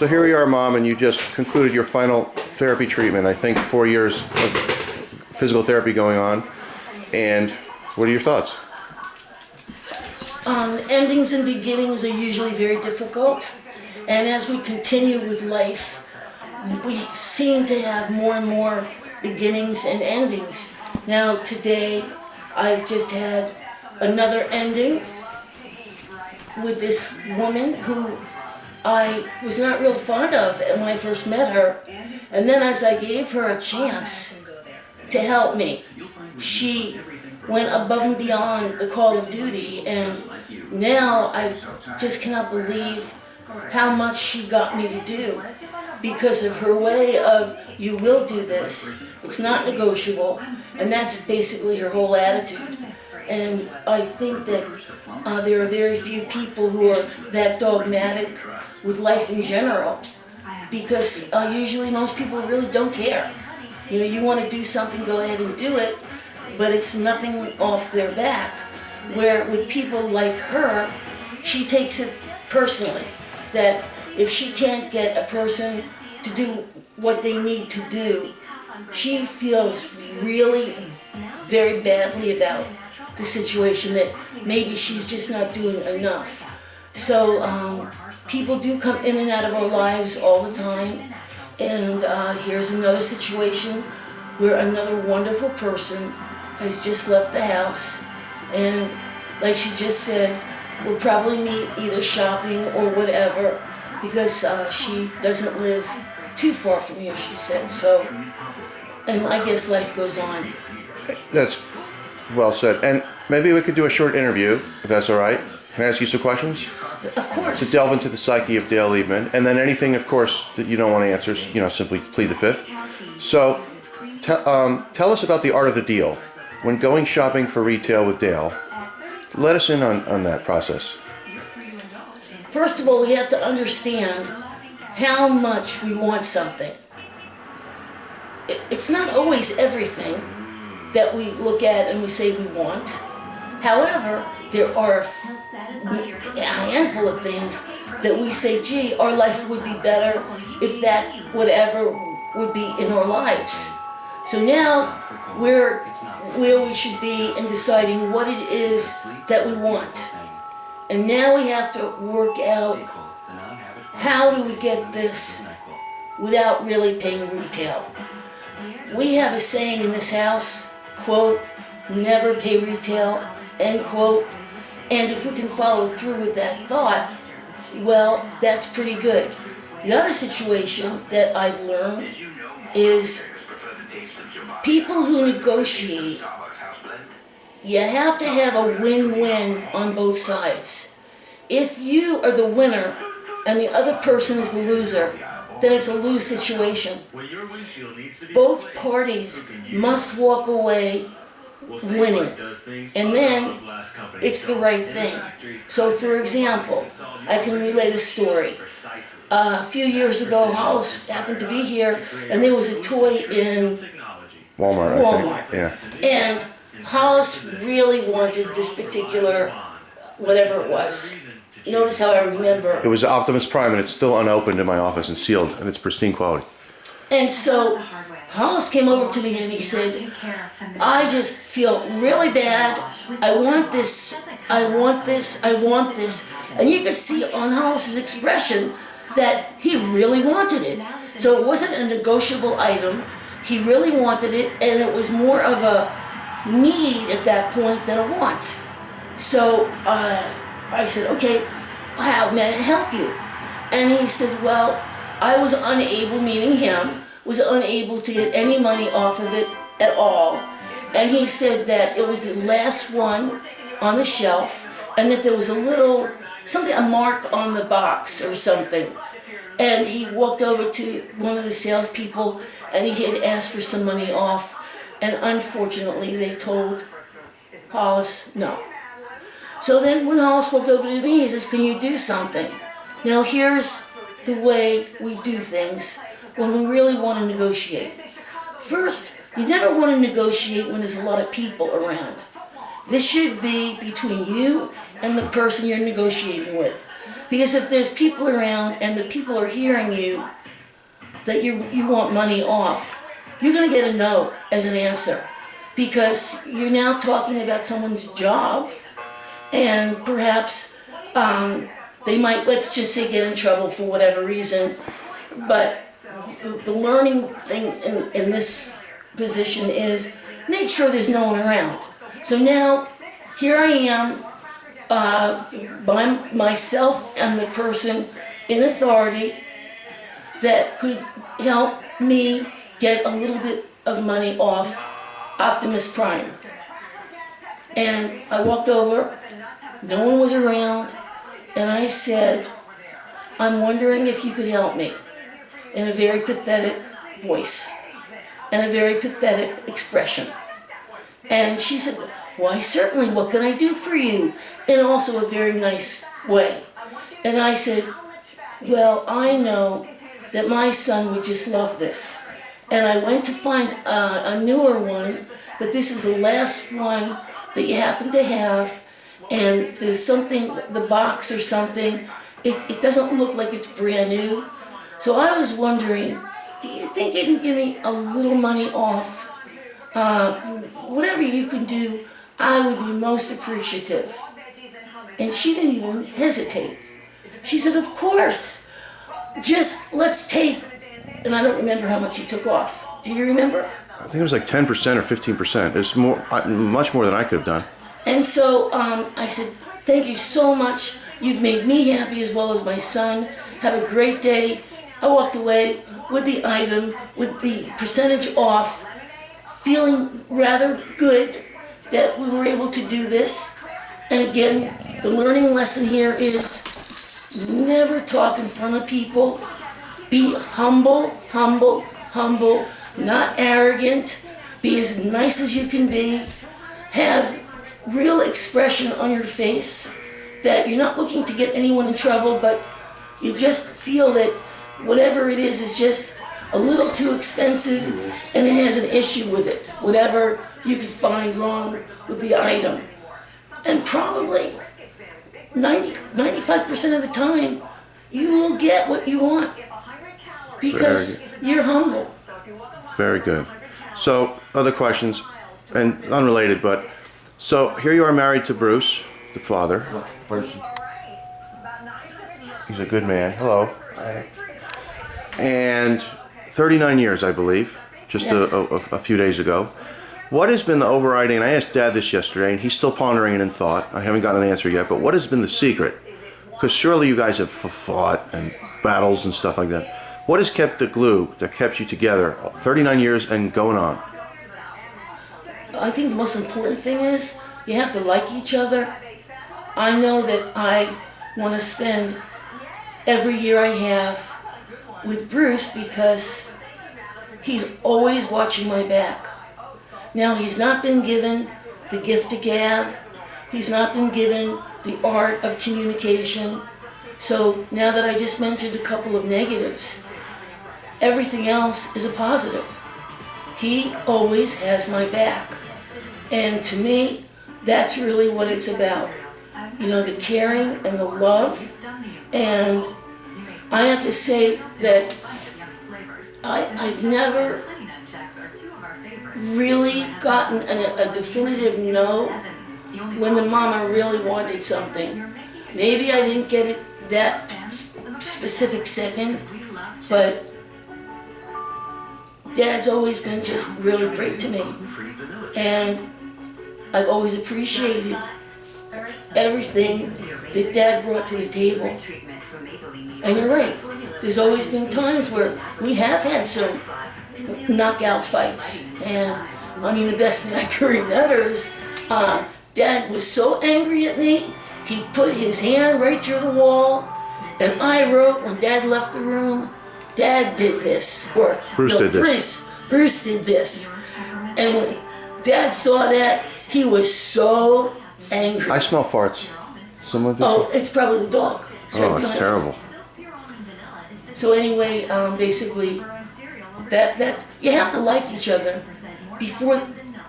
So here we are, Mom, and you just concluded your final therapy treatment. I think 4 years of physical therapy going on. And what are your thoughts? Endings and beginnings are usually very difficult. And as we continue with life, we seem to have more and more beginnings and endings. Now today, I've just had another ending with this woman who I was not real fond of when I first met her. And then as I gave her a chance to help me, she went above and beyond the call of duty, and now I just cannot believe how much she got me to do because of her way of, you will do this, it's not negotiable, and that's basically her whole attitude. And I think that there are very few people who are that dogmatic with life in general, because usually most people really don't care. You know, you want to do something, go ahead and do it, but it's nothing off their back. Where with people like her, she takes it personally, that if she can't get a person to do what they need to do, she feels really very badly about the situation, that maybe she's just not doing enough. So people do come in and out of our lives all the time, and here's another situation where another wonderful person has just left the house, and like she just said, we'll probably meet either shopping or whatever, because she doesn't live too far from here, she said. So, and I guess life goes on. That's well said. And maybe we could do a short interview, if that's all right. Can I ask you some questions? Of course. To delve into the psyche of Dale Liebman, and then anything, of course, that you don't want to answer, simply plead the fifth. So, tell us about the art of the deal. When going shopping for retail with Dale, let us in on that process. First of all, we have to understand how much we want something. It's not always everything that we look at and we say we want. However, there are a handful of things that we say, gee, our life would be better if that whatever would be in our lives. So now we're where we should be in deciding what it is that we want. And now we have to work out, how do we get this without really paying retail? We have a saying in this house, quote, never pay retail, end quote. And if we can follow through with that thought, well, that's pretty good. The other situation that I've learned is people who negotiate, you have to have a win-win on both sides. If you are the winner and the other person is the loser, then it's a lose situation. Both parties must walk away winning, and then it's the right thing. So for example, I can relate a story. A few years ago, Hollis happened to be here, and there was a toy in Walmart. I think. Yeah. And Hollis really wanted this particular, whatever it was. Notice how I remember. It was Optimus Prime, and it's still unopened in my office and sealed, and it's pristine quality. And so Hollis came over to me and he said, I just feel really bad. I want this, I want this, I want this. And you could see on Hollis's expression that he really wanted it. So it wasn't a negotiable item. He really wanted it, and it was more of a need at that point than a want. So I said, okay, how may I help you? And he said, well, I was unable, meaning him, was unable to get any money off of it at all. And he said that it was the last one on the shelf, and that there was a little, something, a mark on the box or something. And he walked over to one of the salespeople and he had asked for some money off, and unfortunately they told Hollis no. So then when Hollis walked over to me, he says, can you do something? Now here's the way we do things when we really want to negotiate. First, you never want to negotiate when there's a lot of people around. This should be between you and the person you're negotiating with. Because if there's people around and the people are hearing you that you want money off, you're going to get a no as an answer. Because you're now talking about someone's job, and perhaps they might, let's just say, get in trouble for whatever reason. But the learning thing in this position is make sure there's no one around. So now, here I am, by myself and the person in authority that could help me get a little bit of money off Optimus Prime. And I walked over, no one was around, and I said, I'm wondering if you could help me, in a very pathetic voice and a very pathetic expression. And she said, why, certainly, what can I do for you? In also a very nice way. And I said, well, I know that my son would just love this. And I went to find a newer one, but this is the last one that you happen to have, and there's something, the box or something, it doesn't look like it's brand new. So I was wondering, do you think you can give me a little money off? Whatever you can do, I would be most appreciative. And she didn't even hesitate. She said, of course, just let's take, and I don't remember how much she took off. Do you remember? I think it was like 10% or 15%. It's more, much more than I could have done. And so I said, thank you so much. You've made me happy as well as my son. Have a great day. I walked away with the item, with the percentage off, feeling rather good that we were able to do this. And again, the learning lesson here is never talk in front of people. Be humble, humble, humble, not arrogant. Be as nice as you can be. Have real expression on your face that you're not looking to get anyone in trouble, but you just feel that whatever it is just a little too expensive and it has an issue with it, whatever you could find wrong with the item. And probably 95% of the time, you will get what you want because you're humble. Very good. So, other questions, and unrelated, but, so here you are married to Bruce, the father. Person. He's a good man. Hello. Hi. And 39 years, I believe, just Yes. a few days ago. What has been the overriding, and I asked Dad this yesterday, and he's still pondering it in thought. I haven't gotten an answer yet, but what has been the secret? Because surely you guys have fought and battles and stuff like that. What has kept the glue that kept you together 39 years and going on? I think the most important thing is you have to like each other. I know that I want to spend every year I have with Bruce because he's always watching my back. Now, he's not been given the gift of gab. He's not been given the art of communication. So now that I just mentioned a couple of negatives, everything else is a positive. He always has my back. And to me, that's really what it's about. You know, the caring and the love. And I have to say that I've never really gotten a definitive no when the mama really wanted something. Maybe I didn't get it that specific second, but Dad's always been just really great to me. And I've always appreciated everything that Dad brought to the table. And you're right, there's always been times where we have had some knockout fights. And I mean, the best thing I can remember is Dad was so angry at me, he put his hand right through the wall, and I wrote when Dad left the room, Dad did this, or Bruce did this. Bruce did this. And when Dad saw that, he was so angry. I smell farts. Someone did. Oh, it's probably the dog. Oh, it's terrible. So anyway, basically, that you have to like each other before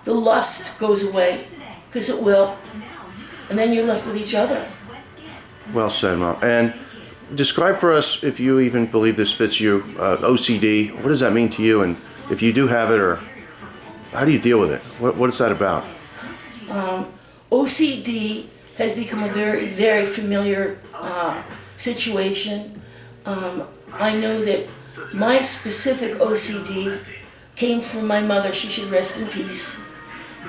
the lust goes away, because it will, and then you're left with each other. Well said, Mom. And describe for us, if you even believe this fits you, OCD. What does that mean to you? And if you do have it, or how do you deal with it? What is that about? OCD has become a very, very familiar situation. I know that my specific OCD came from my mother. She should rest in peace.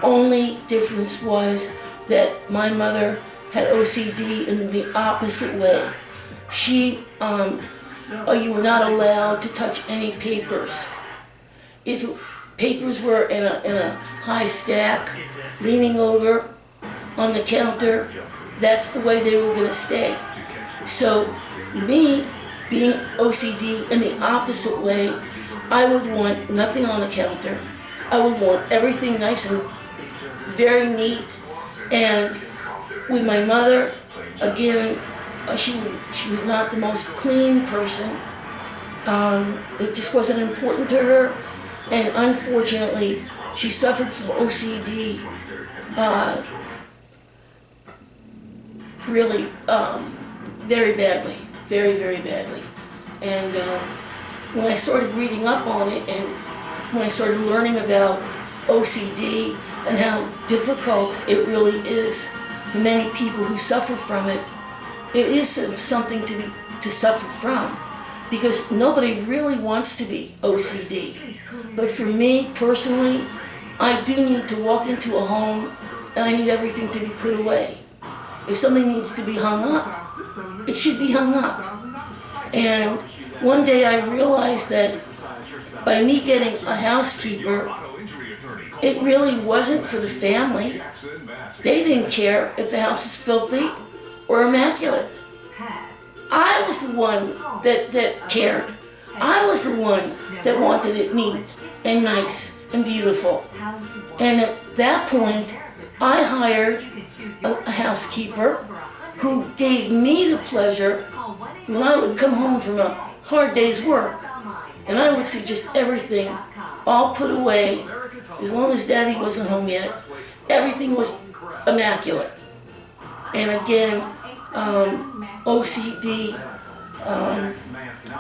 Only difference was that my mother had OCD in the opposite way. You were not allowed to touch any papers. If papers were in a high stack, leaning over on the counter, that's the way they were going to stay. So me, being OCD in the opposite way, I would want nothing on the counter. I would want everything nice and very neat. And with my mother, again, she was not the most clean person. It just wasn't important to her. And unfortunately, she suffered from OCD really very badly, very, very badly. And when I started reading up on it, and when I started learning about OCD and how difficult it really is for many people who suffer from it, it is something to suffer from, because nobody really wants to be OCD. But for me personally, I do need to walk into a home and I need everything to be put away. If something needs to be hung up, it should be hung up. And one day I realized that by me getting a housekeeper, it really wasn't for the family. They didn't care if the house is filthy or immaculate. I was the one that cared. I was the one that wanted it neat and nice and beautiful. And at that point, I hired a housekeeper who gave me the pleasure when I would come home from a hard day's work, and I would see just everything all put away. As long as Daddy wasn't home yet, everything was immaculate. And again, OCD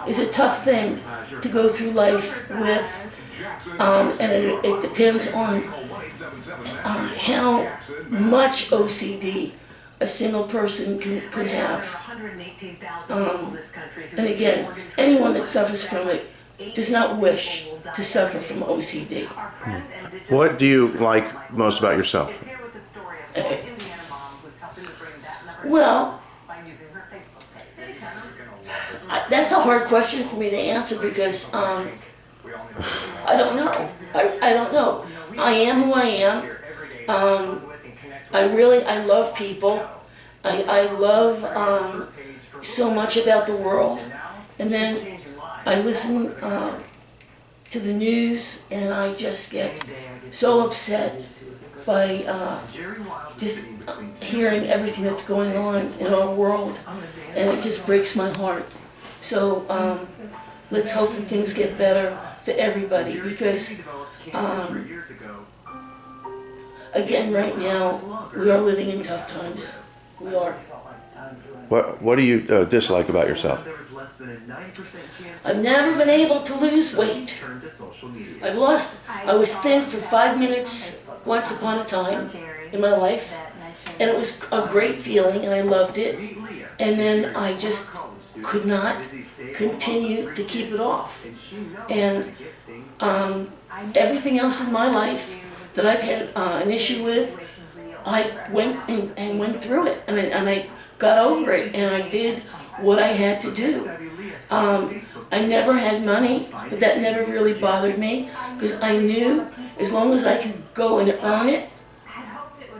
is a tough thing to go through life with, and it depends on how much OCD a single person can have. And again, anyone that suffers from it does not wish to suffer from OCD. What do you like most about yourself? Well, that's a hard question for me to answer, because I don't know. I don't know. I am who I am. I love people. I love so much about the world. And then I listen to the news and I just get so upset by just hearing everything that's going on in our world. And it just breaks my heart. So let's hope that things get better for everybody, because again, right now, we are living in tough times. We are. What do you dislike about yourself? I've never been able to lose weight. I was thin for 5 minutes once upon a time in my life, and it was a great feeling, and I loved it. And then I just could not continue to keep it off. And everything else in my life that I've had an issue with, I went and went through it, and I got over it, and I did what I had to do. I never had money, but that never really bothered me, because I knew as long as I could go and earn it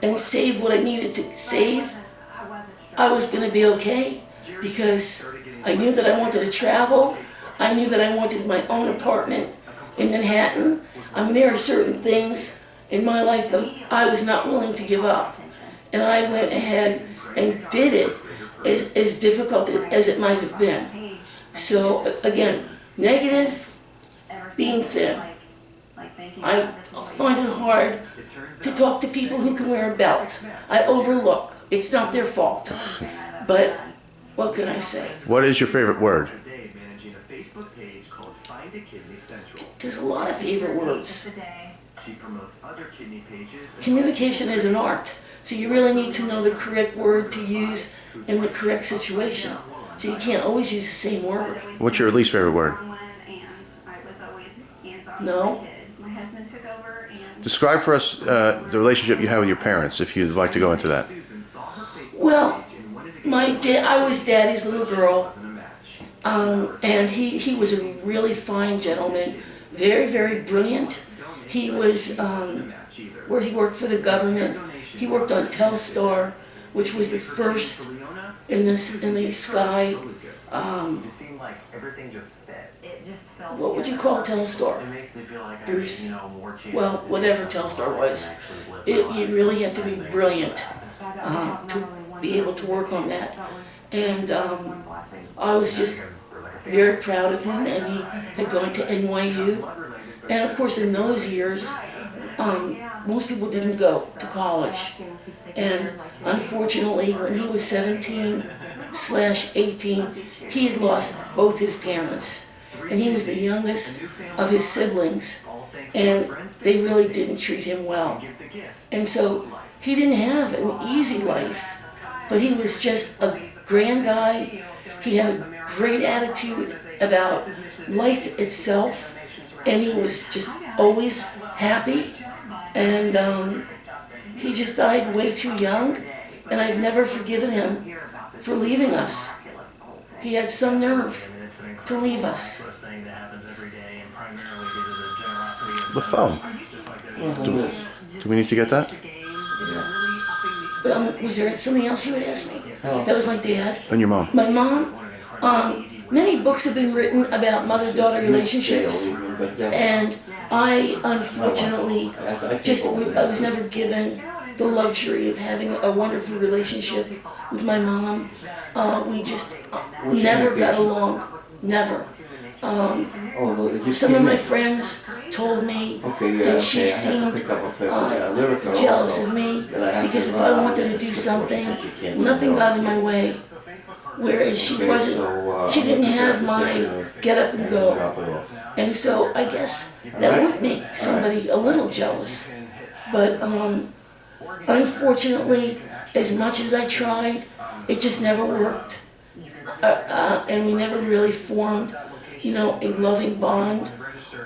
and save what I needed to save, I was going to be okay, because I knew that I wanted to travel. I knew that I wanted my own apartment in Manhattan. I mean, there are certain things in my life that I was not willing to give up. And I went ahead and did it, as difficult as it might have been. So again, negative, being thin. I find it hard to talk to people who can wear a belt. I overlook. It's not their fault. But What can I say? What is your favorite word? There's a lot of favorite words. Communication is an art, so you really need to know the correct word to use in the correct situation. So you can't always use the same word. What's your least favorite word? No. Describe for us the relationship you have with your parents, if you'd like to go into that. Well, I was Daddy's little girl, and he was a really fine gentleman, very, very brilliant. He was where he worked for the government. He worked on Telstar, which was the first in the sky. What would you call Telstar, Bruce? Well, whatever Telstar was, you really had to be brilliant to be able to work on that. And I was just very proud of him, and he had gone to NYU. And of course, in those years, most people didn't go to college. And unfortunately, when he was 17/18, he had lost both his parents. And he was the youngest of his siblings. And they really didn't treat him well. And so he didn't have an easy life, but he was just a grand guy. He had a great attitude about life itself, and he was just always happy. And he just died way too young, and I've never forgiven him for leaving us. He had some nerve to leave us. The phone. Do we need to get that? Was there something else you would ask me? That was my dad. And your mom? My mom, many books have been written about mother-daughter relationships, and I unfortunately I was never given the luxury of having a wonderful relationship with my mom. We just never got along, never. Some of my friends told me that she seemed jealous of me because if I wanted to do something, nothing got in my way. Whereas she didn't have my get up and go. And so I guess that would make somebody a little jealous. But unfortunately, as much as I tried, it just never worked. And we never really formed a loving bond,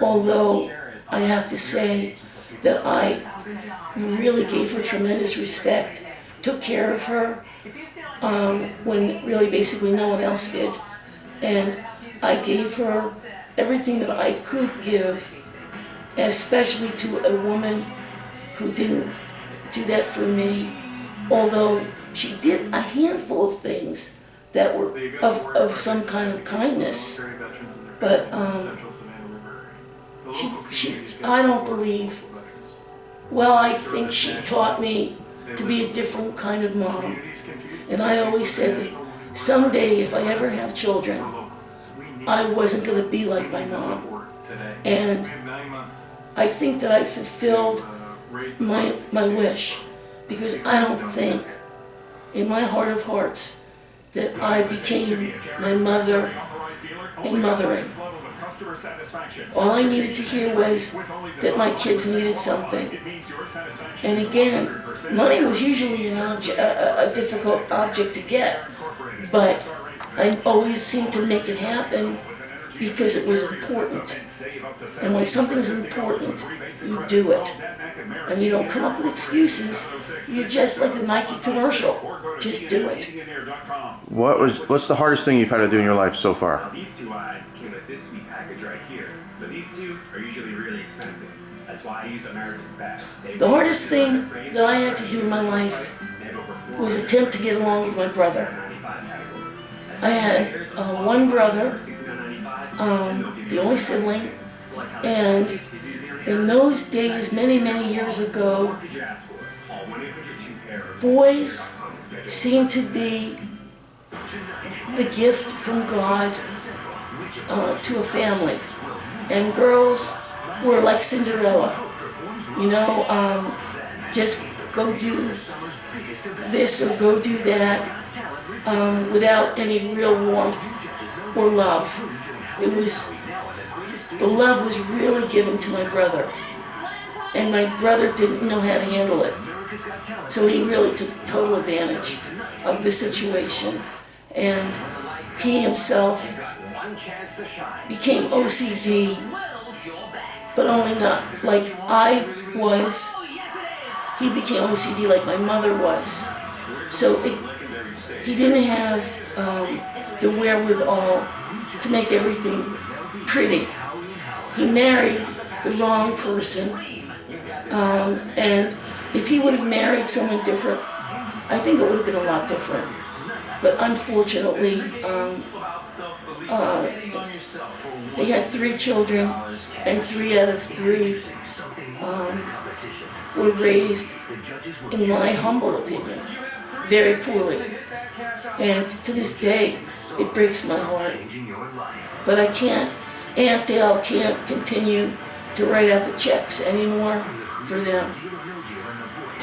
although I have to say that I really gave her tremendous respect, took care of her when really basically no one else did, and I gave her everything that I could give, especially to a woman who didn't do that for me, although she did a handful of things that were of some kind of kindness. But I don't believe, I think she taught me to be a different kind of mom. And I always said that someday if I ever have children, I wasn't going to be like my mom. And I think that I fulfilled my wish, because I don't think, in my heart of hearts, that I became my mother in mothering. All I needed to hear was that my kids needed something. And again, money was usually a difficult object to get, but I always seemed to make it happen because it was important. And when something's important, you do it. And you don't come up with excuses. You're just like the Nike commercial. Just do it. What's the hardest thing you've had to do in your life so far? These two eyes came with this sweet package right here, but these two are usually really expensive. That's why I use America's Best. The hardest thing that I had to do in my life was attempt to get along with my brother. I had one brother, the only sibling, and in those days, many, many years ago, boys seemed to be the gift from God to a family, and girls were like Cinderella, just go do this or go do that. without any real warmth or love. The love was really given to my brother, and my brother didn't know how to handle it. So he really took total advantage of the situation, and he himself became OCD, but only not like I was. He became OCD like my mother was. So he didn't have the wherewithal to make everything pretty. He married the wrong person, and if he would have married someone different, I think it would have been a lot different. But unfortunately, they had 3 children, and 3 out of 3 were raised, in my humble opinion, very poorly. And to this day, it breaks my heart. But I can't, Aunt Dale can't continue to write out the checks anymore for them.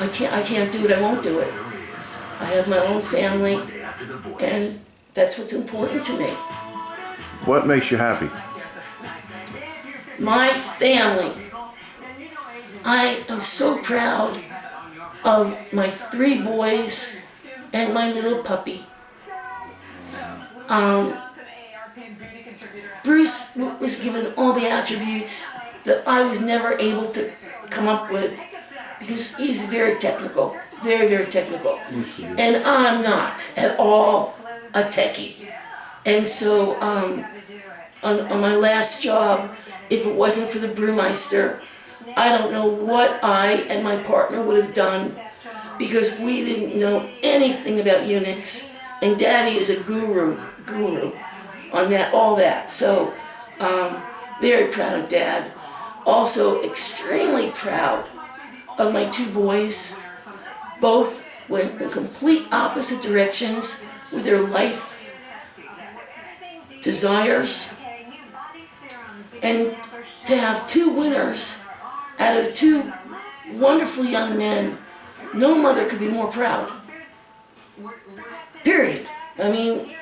I can't do it, I won't do it. I have my own family, and that's what's important to me. What makes you happy? My family. I am so proud of my 3 boys and my little puppy. Bruce was given all the attributes that I was never able to come up with, because he's very technical, very, very technical. And I'm not at all a techie. And so on my last job, if it wasn't for the brewmeister, I don't know what I and my partner would have done, because we didn't know anything about Unix, and Daddy is a guru on that, all that. So very proud of Dad. Also extremely proud of my 2 boys. Both went in complete opposite directions with their life desires, and to have 2 winners out of 2 wonderful young men, no mother could be more proud. Period. I mean,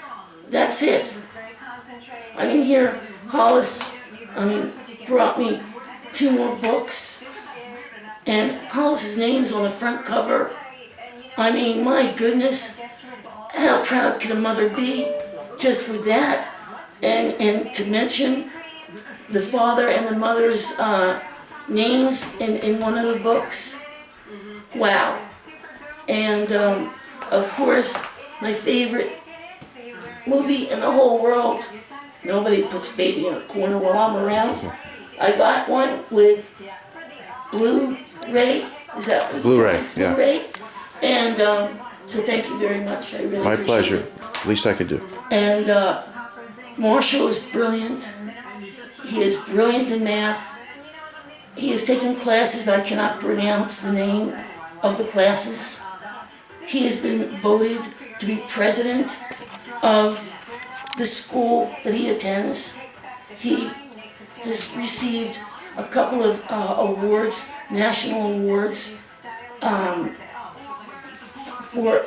that's it. I mean, here, Hollis, brought me 2 more books, and Hollis's name's on the front cover. I mean, my goodness, how proud can a mother be just with that? And to mention the father and the mother's names in one of the books. Wow. And of course, my favorite movie in the whole world. Nobody puts baby in a corner while I'm around. I got one with Blu-ray. Is that what Blu-ray, yeah. Blu-ray. And so thank you very much. I really My appreciate pleasure. it. Least I could do. And Marshall is brilliant. He is brilliant in math. He has taken classes that I cannot pronounce the name of the classes. He has been voted to be president of the school that he attends. He has received a couple of awards, national awards, for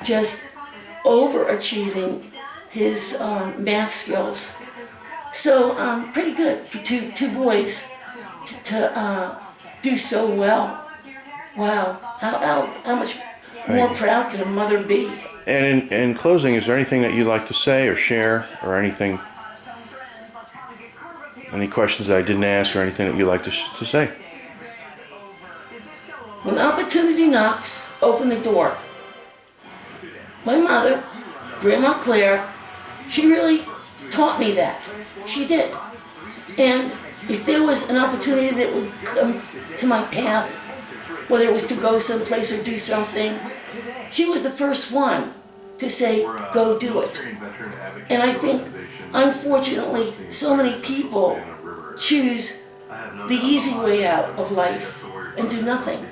just overachieving his math skills. So pretty good for two boys to do so well. Wow, how much more proud can a mother be? And in closing, is there anything that you'd like to say or share, or anything, any questions that I didn't ask, or anything that you'd like to say? When opportunity knocks, open the door. My mother, Grandma Claire, she really taught me that. She did. And if there was an opportunity that would come to my path, whether it was to go someplace or do something, she was the first one to say, go do it. And I think, unfortunately, so many people choose the easy way out of life and do nothing.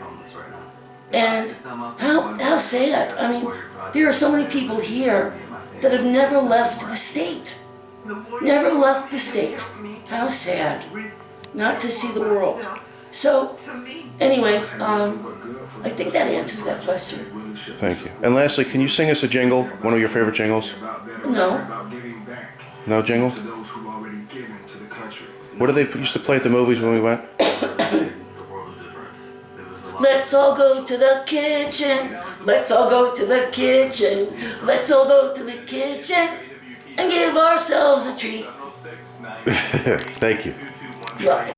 And how sad. I mean, there are so many people here that have never left the state. Never left the state. How sad not to see the world. So, anyway, I think that answers that question. Thank you. And lastly, can you sing us a jingle? One of your favorite jingles? No. No jingle? What do they used to play at the movies when we went? Let's all go to the kitchen. Let's all go to the kitchen. Let's all go to the kitchen and give ourselves a treat. Thank you. Right.